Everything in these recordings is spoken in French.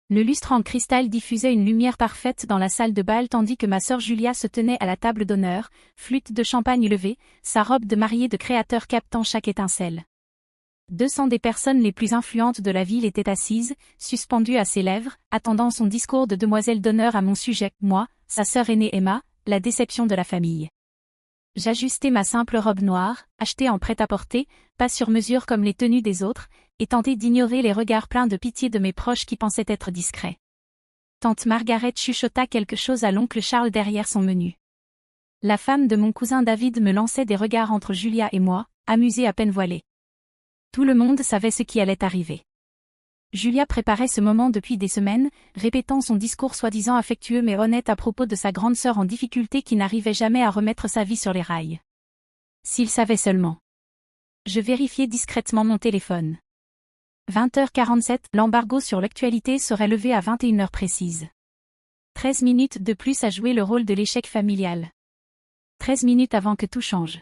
Le lustre en cristal diffusait une lumière parfaite dans la salle de bal tandis que ma sœur Julia se tenait à la table d'honneur, flûte de champagne levée, sa robe de mariée de créateur captant chaque étincelle. 200 des personnes les plus influentes de la ville étaient assises, suspendues à ses lèvres, attendant son discours de demoiselle d'honneur à mon sujet, moi, sa sœur aînée Emma, la déception de la famille. J'ajustai ma simple robe noire, achetée en prêt-à-porter, pas sur mesure comme les tenues des autres, et tentai d'ignorer les regards pleins de pitié de mes proches qui pensaient être discrets. Tante Margaret chuchota quelque chose à l'oncle Charles derrière son menu. La femme de mon cousin David me lançait des regards entre Julia et moi, amusée à peine voilée. Tout le monde savait ce qui allait arriver. Julia préparait ce moment depuis des semaines, répétant son discours soi-disant affectueux mais honnête à propos de sa grande sœur en difficulté qui n'arrivait jamais à remettre sa vie sur les rails. S'il savait seulement. Je vérifiai discrètement mon téléphone. 20h47, l'embargo sur l'actualité serait levé à 21h précise. 13 minutes de plus à jouer le rôle de l'échec familial. 13 minutes avant que tout change.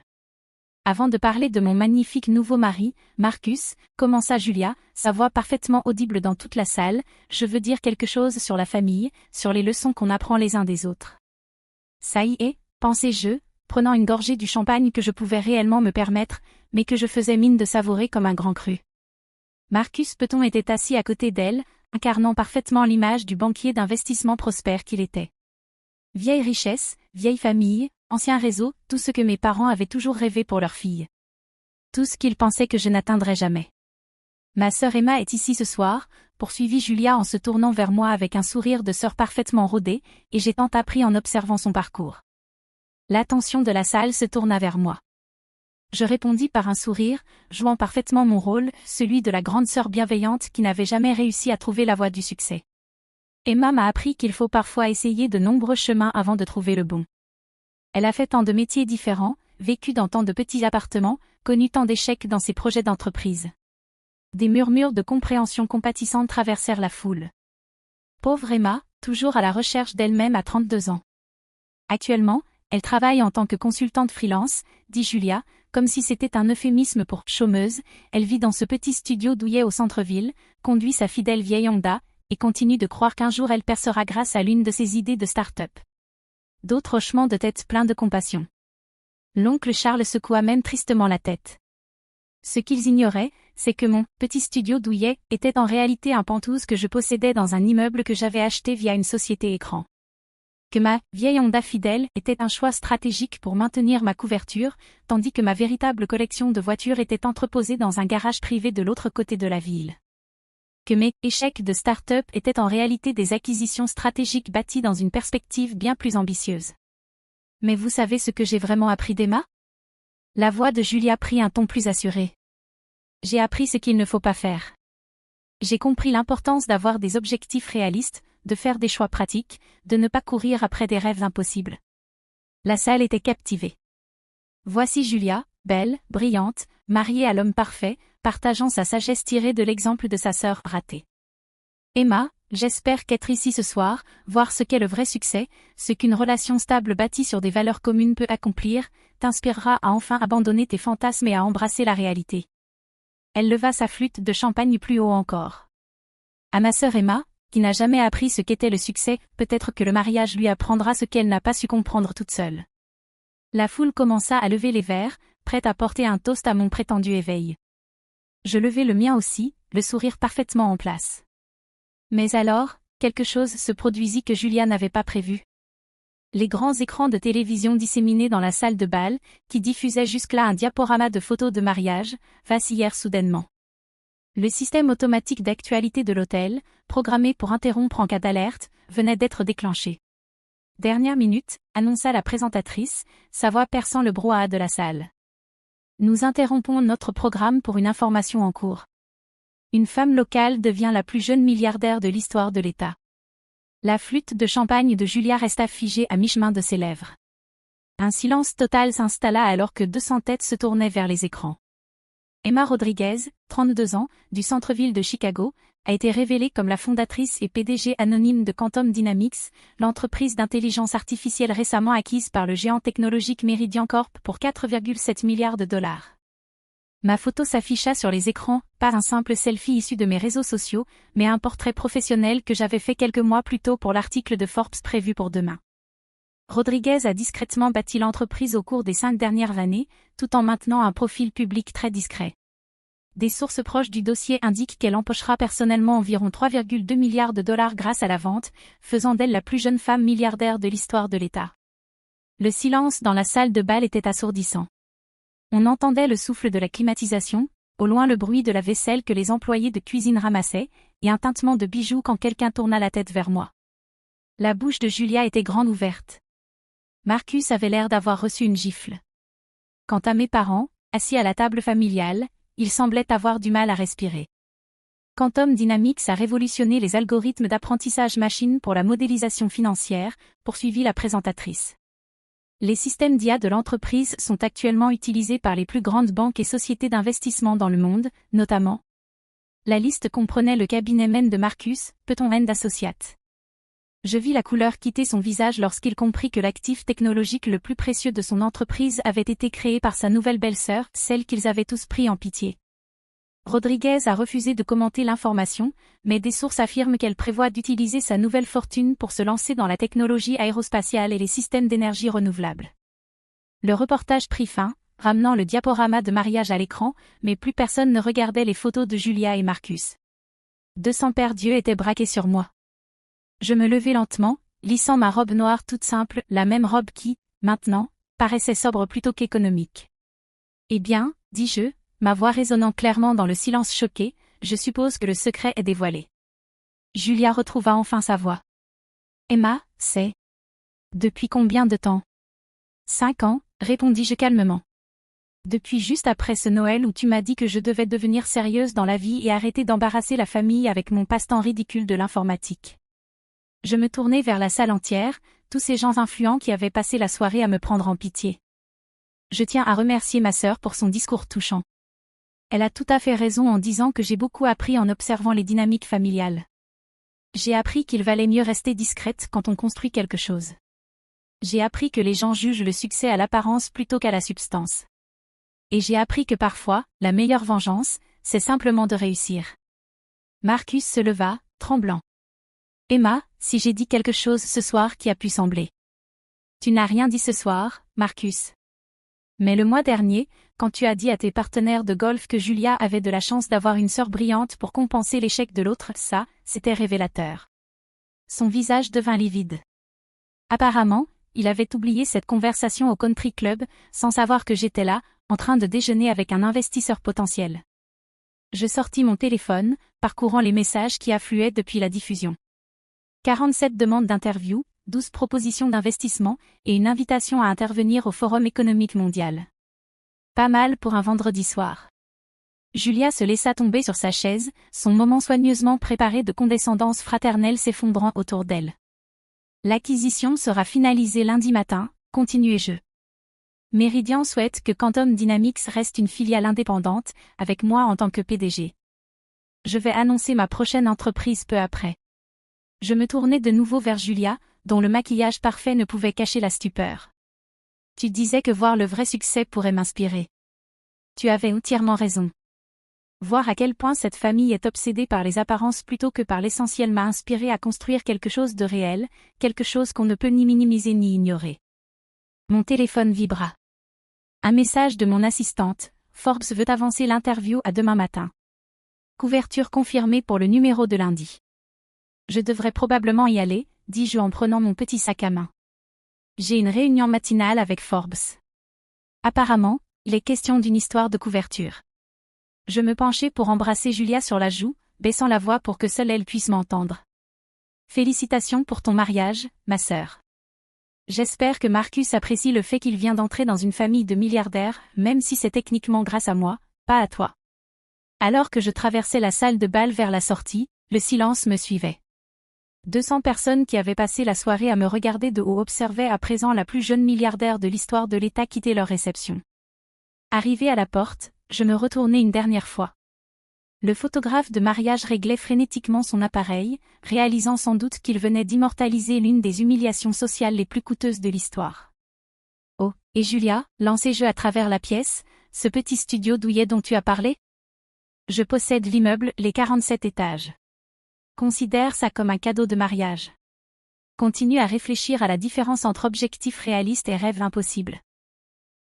Avant de parler de mon magnifique nouveau mari, Marcus, commença Julia, sa voix parfaitement audible dans toute la salle, je veux dire quelque chose sur la famille, sur les leçons qu'on apprend les uns des autres. Ça y est, pensai-je, prenant une gorgée du champagne que je pouvais réellement me permettre, mais que je faisais mine de savourer comme un grand cru. Marcus Peton était assis à côté d'elle, incarnant parfaitement l'image du banquier d'investissement prospère qu'il était. Vieille richesse, vieille famille, ancien réseau, tout ce que mes parents avaient toujours rêvé pour leur fille. Tout ce qu'ils pensaient que je n'atteindrais jamais. Ma sœur Emma est ici ce soir, poursuivit Julia en se tournant vers moi avec un sourire de sœur parfaitement rodé, et j'ai tant appris en observant son parcours. L'attention de la salle se tourna vers moi. Je répondis par un sourire, jouant parfaitement mon rôle, celui de la grande sœur bienveillante qui n'avait jamais réussi à trouver la voie du succès. Emma m'a appris qu'il faut parfois essayer de nombreux chemins avant de trouver le bon. Elle a fait tant de métiers différents, vécu dans tant de petits appartements, connu tant d'échecs dans ses projets d'entreprise. Des murmures de compréhension compatissante traversèrent la foule. Pauvre Emma, toujours à la recherche d'elle-même à 32 ans. Actuellement, elle travaille en tant que consultante freelance, dit Julia, comme si c'était un euphémisme pour « chômeuse », elle vit dans ce petit studio douillet au centre-ville, conduit sa fidèle vieille Honda, et continue de croire qu'un jour elle percera grâce à l'une de ses idées de start-up. D'autres hochements de tête pleins de compassion. L'oncle Charles secoua même tristement la tête. Ce qu'ils ignoraient, c'est que mon petit studio douillet était en réalité un penthouse que je possédais dans un immeuble que j'avais acheté via une société écran. Que ma vieille Honda fidèle était un choix stratégique pour maintenir ma couverture, tandis que ma véritable collection de voitures était entreposée dans un garage privé de l'autre côté de la ville. Que mes échecs de start-up étaient en réalité des acquisitions stratégiques bâties dans une perspective bien plus ambitieuse. Mais vous savez ce que j'ai vraiment appris d'Emma ? La voix de Julia prit un ton plus assuré. J'ai appris ce qu'il ne faut pas faire. J'ai compris l'importance d'avoir des objectifs réalistes, de faire des choix pratiques, de ne pas courir après des rêves impossibles. La salle était captivée. Voici Julia, belle, brillante, mariée à l'homme parfait, partageant sa sagesse tirée de l'exemple de sa sœur ratée. Emma, j'espère qu'être ici ce soir, voir ce qu'est le vrai succès, ce qu'une relation stable bâtie sur des valeurs communes peut accomplir, t'inspirera à enfin abandonner tes fantasmes et à embrasser la réalité. Elle leva sa flûte de champagne plus haut encore. À ma sœur Emma, qui n'a jamais appris ce qu'était le succès, peut-être que le mariage lui apprendra ce qu'elle n'a pas su comprendre toute seule. La foule commença à lever les verres, prête à porter un toast à mon prétendu éveil. Je levai le mien aussi, le sourire parfaitement en place. Mais alors, quelque chose se produisit que Julia n'avait pas prévu. Les grands écrans de télévision disséminés dans la salle de bal, qui diffusaient jusque-là un diaporama de photos de mariage, vacillèrent soudainement. Le système automatique d'actualité de l'hôtel, programmé pour interrompre en cas d'alerte, venait d'être déclenché. Dernière minute, annonça la présentatrice, sa voix perçant le brouhaha de la salle. Nous interrompons notre programme pour une information en cours. Une femme locale devient la plus jeune milliardaire de l'histoire de l'État. La flûte de champagne de Julia resta figée à mi-chemin de ses lèvres. Un silence total s'installa alors que 200 têtes se tournaient vers les écrans. Emma Rodriguez, 32 ans, du centre-ville de Chicago, a été révélée comme la fondatrice et PDG anonyme de Quantum Dynamics, l'entreprise d'intelligence artificielle récemment acquise par le géant technologique Meridian Corp pour 4,7 milliards de dollars. Ma photo s'afficha sur les écrans, pas un simple selfie issu de mes réseaux sociaux, mais un portrait professionnel que j'avais fait quelques mois plus tôt pour l'article de Forbes prévu pour demain. Rodriguez a discrètement bâti l'entreprise au cours des 5 dernières années, tout en maintenant un profil public très discret. Des sources proches du dossier indiquent qu'elle empochera personnellement environ 3,2 milliards de dollars grâce à la vente, faisant d'elle la plus jeune femme milliardaire de l'histoire de l'État. Le silence dans la salle de bal était assourdissant. On entendait le souffle de la climatisation, au loin le bruit de la vaisselle que les employés de cuisine ramassaient, et un tintement de bijoux quand quelqu'un tourna la tête vers moi. La bouche de Julia était grande ouverte. Marcus avait l'air d'avoir reçu une gifle. Quant à mes parents, assis à la table familiale, ils semblaient avoir du mal à respirer. Quantum Dynamics a révolutionné les algorithmes d'apprentissage machine pour la modélisation financière, poursuivit la présentatrice. Les systèmes d'IA de l'entreprise sont actuellement utilisés par les plus grandes banques et sociétés d'investissement dans le monde, notamment. La liste comprenait le cabinet Men de Marcus, Peuton & Associates. Je vis la couleur quitter son visage lorsqu'il comprit que l'actif technologique le plus précieux de son entreprise avait été créé par sa nouvelle belle-sœur, celle qu'ils avaient tous pris en pitié. Rodriguez a refusé de commenter l'information, mais des sources affirment qu'elle prévoit d'utiliser sa nouvelle fortune pour se lancer dans la technologie aérospatiale et les systèmes d'énergie renouvelable. Le reportage prit fin, ramenant le diaporama de mariage à l'écran, mais plus personne ne regardait les photos de Julia et Marcus. 200 paires d'yeux étaient braqués sur moi. Je me levai lentement, lissant ma robe noire toute simple, la même robe qui, maintenant, paraissait sobre plutôt qu'économique. Eh bien, dis-je, ma voix résonnant clairement dans le silence choqué, je suppose que le secret est dévoilé. Julia retrouva enfin sa voix. Emma, c'est... Depuis combien de temps? 5 ans, répondis-je calmement. Depuis juste après ce Noël où tu m'as dit que je devais devenir sérieuse dans la vie et arrêter d'embarrasser la famille avec mon passe-temps ridicule de l'informatique. Je me tournai vers la salle entière, tous ces gens influents qui avaient passé la soirée à me prendre en pitié. Je tiens à remercier ma sœur pour son discours touchant. Elle a tout à fait raison en disant que j'ai beaucoup appris en observant les dynamiques familiales. J'ai appris qu'il valait mieux rester discrète quand on construit quelque chose. J'ai appris que les gens jugent le succès à l'apparence plutôt qu'à la substance. Et j'ai appris que parfois, la meilleure vengeance, c'est simplement de réussir. Marcus se leva, tremblant. Emma, si j'ai dit quelque chose ce soir qui a pu sembler. Tu n'as rien dit ce soir, Marcus. Mais le mois dernier, quand tu as dit à tes partenaires de golf que Julia avait de la chance d'avoir une sœur brillante pour compenser l'échec de l'autre, ça, c'était révélateur. Son visage devint livide. Apparemment, il avait oublié cette conversation au country club, sans savoir que j'étais là, en train de déjeuner avec un investisseur potentiel. Je sortis mon téléphone, parcourant les messages qui affluaient depuis la diffusion. 47 demandes d'interview, 12 propositions d'investissement et une invitation à intervenir au Forum économique mondial. Pas mal pour un vendredi soir. Julia se laissa tomber sur sa chaise, son moment soigneusement préparé de condescendance fraternelle s'effondrant autour d'elle. L'acquisition sera finalisée lundi matin, continuai-je. Meridian souhaite que Quantum Dynamics reste une filiale indépendante, avec moi en tant que PDG. Je vais annoncer ma prochaine entreprise peu après. Je me tournai de nouveau vers Julia, dont le maquillage parfait ne pouvait cacher la stupeur. Tu disais que voir le vrai succès pourrait m'inspirer. Tu avais entièrement raison. Voir à quel point cette famille est obsédée par les apparences plutôt que par l'essentiel m'a inspiré à construire quelque chose de réel, quelque chose qu'on ne peut ni minimiser ni ignorer. Mon téléphone vibra. Un message de mon assistante, Forbes veut avancer l'interview à demain matin. Couverture confirmée pour le numéro de lundi. Je devrais probablement y aller, dis-je en prenant mon petit sac à main. J'ai une réunion matinale avec Forbes. Apparemment, il est question d'une histoire de couverture. Je me penchai pour embrasser Julia sur la joue, baissant la voix pour que seule elle puisse m'entendre. Félicitations pour ton mariage, ma sœur. J'espère que Marcus apprécie le fait qu'il vient d'entrer dans une famille de milliardaires, même si c'est techniquement grâce à moi, pas à toi. Alors que je traversais la salle de bal vers la sortie, le silence me suivait. 200 personnes qui avaient passé la soirée à me regarder de haut observaient à présent la plus jeune milliardaire de l'histoire de l'État quitter leur réception. Arrivé à la porte, je me retournai une dernière fois. Le photographe de mariage réglait frénétiquement son appareil, réalisant sans doute qu'il venait d'immortaliser l'une des humiliations sociales les plus coûteuses de l'histoire. Oh, et Julia, lancai-je à travers la pièce, ce petit studio douillet dont tu as parlé? Je possède l'immeuble, les 47 étages. Considère ça comme un cadeau de mariage. Continue à réfléchir à la différence entre objectifs réalistes et rêves impossibles.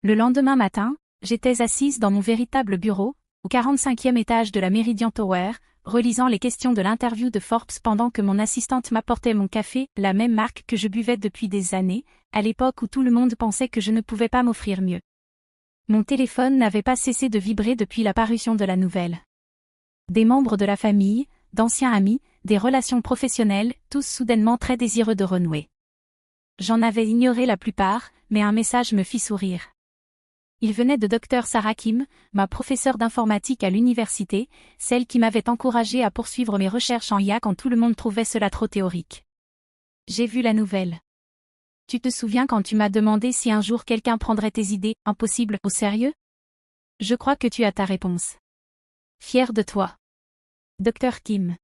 Le lendemain matin, j'étais assise dans mon véritable bureau, au 45e étage de la Meridian Tower, relisant les questions de l'interview de Forbes pendant que mon assistante m'apportait mon café, la même marque que je buvais depuis des années, à l'époque où tout le monde pensait que je ne pouvais pas m'offrir mieux. Mon téléphone n'avait pas cessé de vibrer depuis la parution de la nouvelle. Des membres de la famille, d'anciens amis, des relations professionnelles, tous soudainement très désireux de renouer. J'en avais ignoré la plupart, mais un message me fit sourire. Il venait de Dr Sarah Kim, ma professeure d'informatique à l'université, celle qui m'avait encouragée à poursuivre mes recherches en IA quand tout le monde trouvait cela trop théorique. J'ai vu la nouvelle. Tu te souviens quand tu m'as demandé si un jour quelqu'un prendrait tes idées impossibles au sérieux? Je crois que tu as ta réponse. Fier de toi. Dr Kim.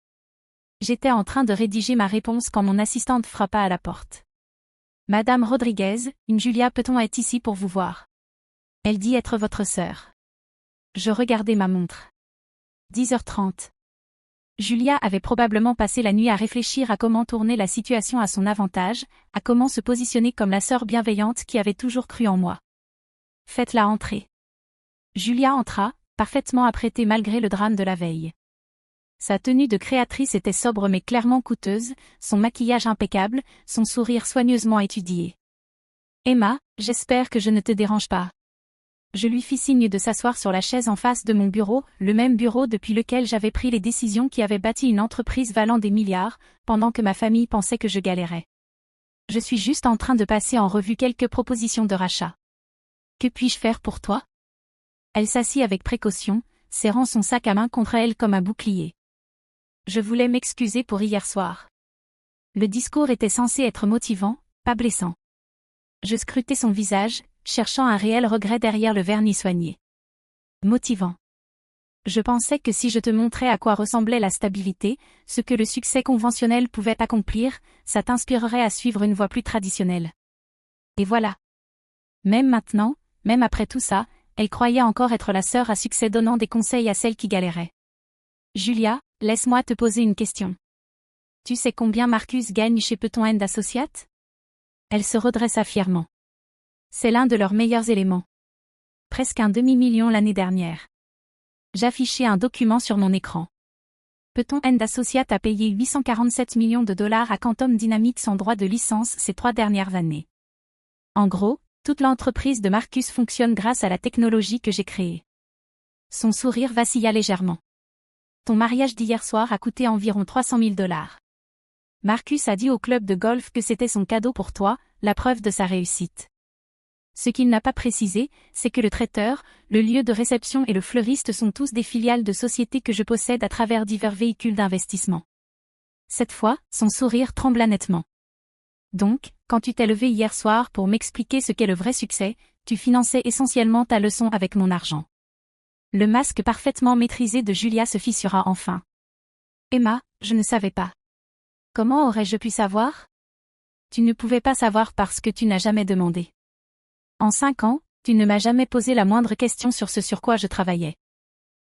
J'étais en train de rédiger ma réponse quand mon assistante frappa à la porte. Madame Rodriguez, une Julia Peton est ici pour vous voir. Elle dit être votre sœur. Je regardai ma montre. 10h30. Julia avait probablement passé la nuit à réfléchir à comment tourner la situation à son avantage, à comment se positionner comme la sœur bienveillante qui avait toujours cru en moi. Faites-la entrer. Julia entra, parfaitement apprêtée malgré le drame de la veille. Sa tenue de créatrice était sobre mais clairement coûteuse, son maquillage impeccable, son sourire soigneusement étudié. Emma, j'espère que je ne te dérange pas. Je lui fis signe de s'asseoir sur la chaise en face de mon bureau, le même bureau depuis lequel j'avais pris les décisions qui avaient bâti une entreprise valant des milliards, pendant que ma famille pensait que je galérais. Je suis juste en train de passer en revue quelques propositions de rachat. Que puis-je faire pour toi? Elle s'assit avec précaution, serrant son sac à main contre elle comme un bouclier. Je voulais m'excuser pour hier soir. Le discours était censé être motivant, pas blessant. Je scrutais son visage, cherchant un réel regret derrière le vernis soigné. Motivant. Je pensais que si je te montrais à quoi ressemblait la stabilité, ce que le succès conventionnel pouvait accomplir, ça t'inspirerait à suivre une voie plus traditionnelle. Et voilà. Même maintenant, même après tout ça, elle croyait encore être la sœur à succès donnant des conseils à celle qui galérait. Julia, laisse-moi te poser une question. Tu sais combien Marcus gagne chez Peton & Associates? Elle se redressa fièrement. C'est l'un de leurs meilleurs éléments. Presque un demi-million l'année dernière. J'affichais un document sur mon écran. Peton & Associates a payé 847 millions de dollars à Quantum Dynamics en droit de licence ces 3 dernières années. En gros, toute l'entreprise de Marcus fonctionne grâce à la technologie que j'ai créée. Son sourire vacilla légèrement. Ton mariage d'hier soir a coûté environ 300 000 dollars. Marcus a dit au club de golf que c'était son cadeau pour toi, la preuve de sa réussite. Ce qu'il n'a pas précisé, c'est que le traiteur, le lieu de réception et le fleuriste sont tous des filiales de sociétés que je possède à travers divers véhicules d'investissement. Cette fois, son sourire trembla nettement. Donc, quand tu t'es levé hier soir pour m'expliquer ce qu'est le vrai succès, tu finançais essentiellement ta leçon avec mon argent. Le masque parfaitement maîtrisé de Julia se fissura enfin. Emma, je ne savais pas. Comment aurais-je pu savoir? Tu ne pouvais pas savoir parce que tu n'as jamais demandé. En 5 ans, tu ne m'as jamais posé la moindre question sur ce sur quoi je travaillais.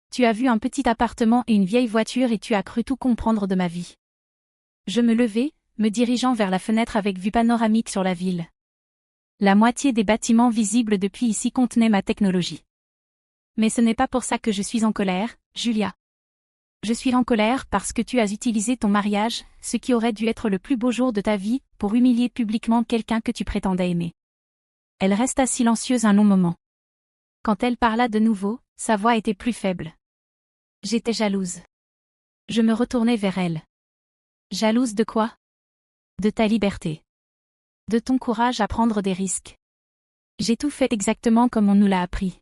Tu as vu un petit appartement et une vieille voiture et tu as cru tout comprendre de ma vie. Je me levai, me dirigeant vers la fenêtre avec vue panoramique sur la ville. La moitié des bâtiments visibles depuis ici contenaient ma technologie. Mais ce n'est pas pour ça que je suis en colère, Julia. Je suis en colère parce que tu as utilisé ton mariage, ce qui aurait dû être le plus beau jour de ta vie, pour humilier publiquement quelqu'un que tu prétendais aimer. Elle resta silencieuse un long moment. Quand elle parla de nouveau, sa voix était plus faible. J'étais jalouse. Je me retournai vers elle. Jalouse de quoi? De ta liberté. De ton courage à prendre des risques. J'ai tout fait exactement comme on nous l'a appris.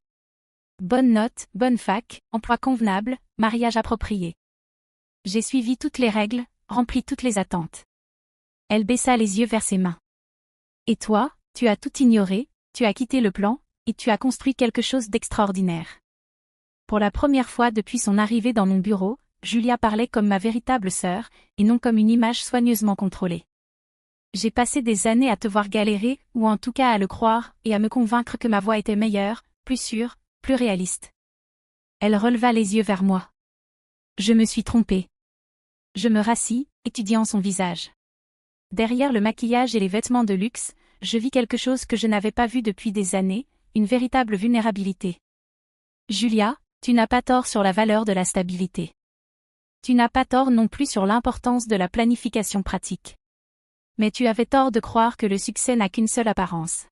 Bonne note, bonne fac, emploi convenable, mariage approprié. J'ai suivi toutes les règles, rempli toutes les attentes. Elle baissa les yeux vers ses mains. Et toi, tu as tout ignoré, tu as quitté le plan, et tu as construit quelque chose d'extraordinaire. Pour la première fois depuis son arrivée dans mon bureau, Julia parlait comme ma véritable sœur, et non comme une image soigneusement contrôlée. J'ai passé des années à te voir galérer, ou en tout cas à le croire, et à me convaincre que ma voie était meilleure, plus sûre, plus réaliste. Elle releva les yeux vers moi. Je me suis trompée. Je me rassis, étudiant son visage. Derrière le maquillage et les vêtements de luxe, je vis quelque chose que je n'avais pas vu depuis des années, une véritable vulnérabilité. Julia, tu n'as pas tort sur la valeur de la stabilité. Tu n'as pas tort non plus sur l'importance de la planification pratique. Mais tu avais tort de croire que le succès n'a qu'une seule apparence.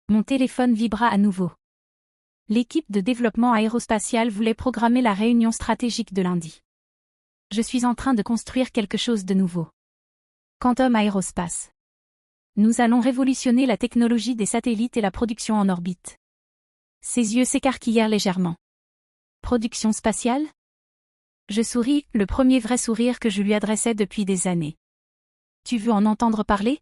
Mon téléphone vibra à nouveau. L'équipe de développement aérospatial voulait programmer la réunion stratégique de lundi. Je suis en train de construire quelque chose de nouveau. Quantum Aérospace. Nous allons révolutionner la technologie des satellites et la production en orbite. Ses yeux s'écarquillèrent légèrement. Production spatiale ? Je souris, le premier vrai sourire que je lui adressais depuis des années. Tu veux en entendre parler ?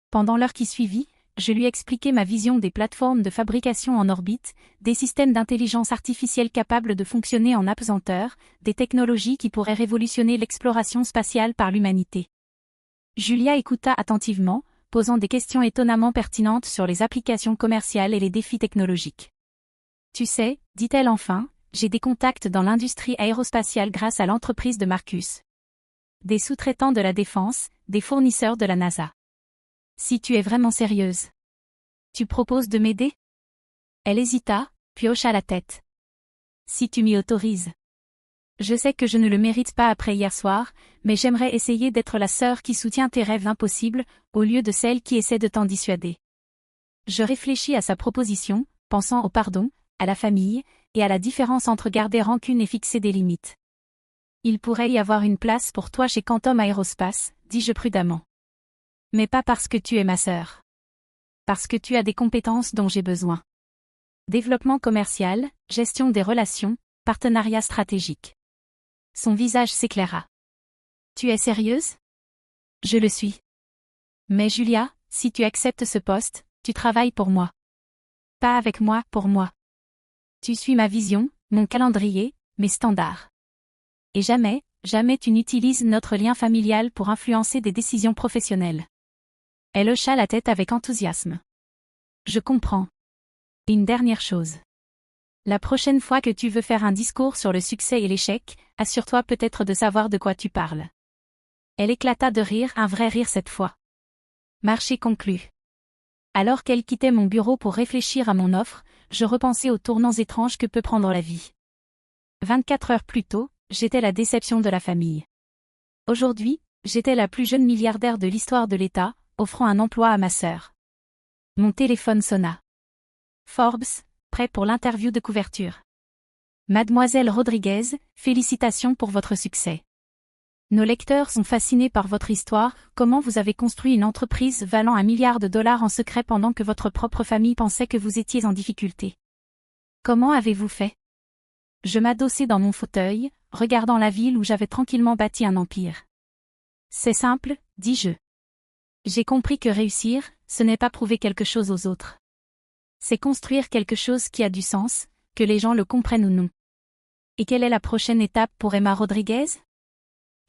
Pendant l'heure qui suivit, je lui expliquai ma vision des plateformes de fabrication en orbite, des systèmes d'intelligence artificielle capables de fonctionner en apesanteur, des technologies qui pourraient révolutionner l'exploration spatiale par l'humanité. Julia écouta attentivement, posant des questions étonnamment pertinentes sur les applications commerciales et les défis technologiques. Tu sais, dit-elle enfin, j'ai des contacts dans l'industrie aérospatiale grâce à l'entreprise de Marcus. Des sous-traitants de la défense, des fournisseurs de la NASA. Si tu es vraiment sérieuse. Tu proposes de m'aider ? Elle hésita, puis hocha la tête. Si tu m'y autorises. Je sais que je ne le mérite pas après hier soir, mais j'aimerais essayer d'être la sœur qui soutient tes rêves impossibles, au lieu de celle qui essaie de t'en dissuader. Je réfléchis à sa proposition, pensant au pardon, à la famille, et à la différence entre garder rancune et fixer des limites. Il pourrait y avoir une place pour toi chez Quantum Aérospace, dis-je prudemment. Mais pas parce que tu es ma sœur. Parce que tu as des compétences dont j'ai besoin. Développement commercial, gestion des relations, partenariat stratégique. Son visage s'éclaira. Tu es sérieuse ? Je le suis. Mais Julia, si tu acceptes ce poste, tu travailles pour moi. Pas avec moi, pour moi. Tu suis ma vision, mon calendrier, mes standards. Et jamais, jamais tu n'utilises notre lien familial pour influencer des décisions professionnelles. Elle hocha la tête avec enthousiasme. Je comprends. Une dernière chose. La prochaine fois que tu veux faire un discours sur le succès et l'échec, assure-toi peut-être de savoir de quoi tu parles. Elle éclata de rire, un vrai rire cette fois. Marché conclu. Alors qu'elle quittait mon bureau pour réfléchir à mon offre, je repensais aux tournants étranges que peut prendre la vie. 24 heures plus tôt, j'étais la déception de la famille. Aujourd'hui, j'étais la plus jeune milliardaire de l'histoire de l'État, offrant un emploi à ma sœur. Mon téléphone sonna. Forbes, prêt pour l'interview de couverture. Mademoiselle Rodriguez, félicitations pour votre succès. Nos lecteurs sont fascinés par votre histoire, comment vous avez construit une entreprise valant $1 milliard en secret pendant que votre propre famille pensait que vous étiez en difficulté. Comment avez-vous fait ? Je m'adossai dans mon fauteuil, regardant la ville où j'avais tranquillement bâti un empire. C'est simple, dis-je. J'ai compris que réussir, ce n'est pas prouver quelque chose aux autres. C'est construire quelque chose qui a du sens, que les gens le comprennent ou non. Et quelle est la prochaine étape pour Emma Rodriguez ?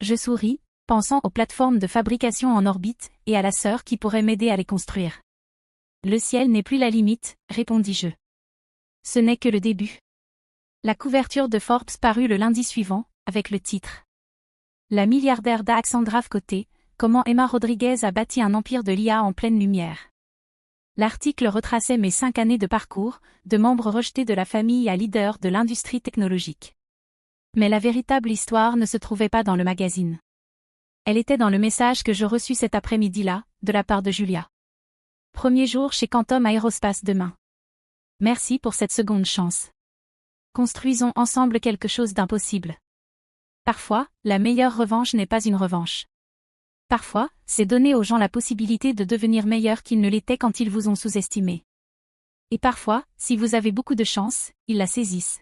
Je souris, pensant aux plateformes de fabrication en orbite, et à la sœur qui pourrait m'aider à les construire. Le ciel n'est plus la limite, répondis-je. Ce n'est que le début. La couverture de Forbes parut le lundi suivant, avec le titre. La milliardaire d'accent grave côté, comment Emma Rodriguez a bâti un empire de l'IA en pleine lumière. L'article retraçait mes 5 années de parcours, de membre rejeté de la famille à leader de l'industrie technologique. Mais la véritable histoire ne se trouvait pas dans le magazine. Elle était dans le message que je reçus cet après-midi-là, de la part de Julia. Premier jour chez Quantum Aérospace demain. Merci pour cette seconde chance. Construisons ensemble quelque chose d'impossible. Parfois, la meilleure revanche n'est pas une revanche. Parfois, c'est donner aux gens la possibilité de devenir meilleurs qu'ils ne l'étaient quand ils vous ont sous-estimé. Et parfois, si vous avez beaucoup de chance, ils la saisissent.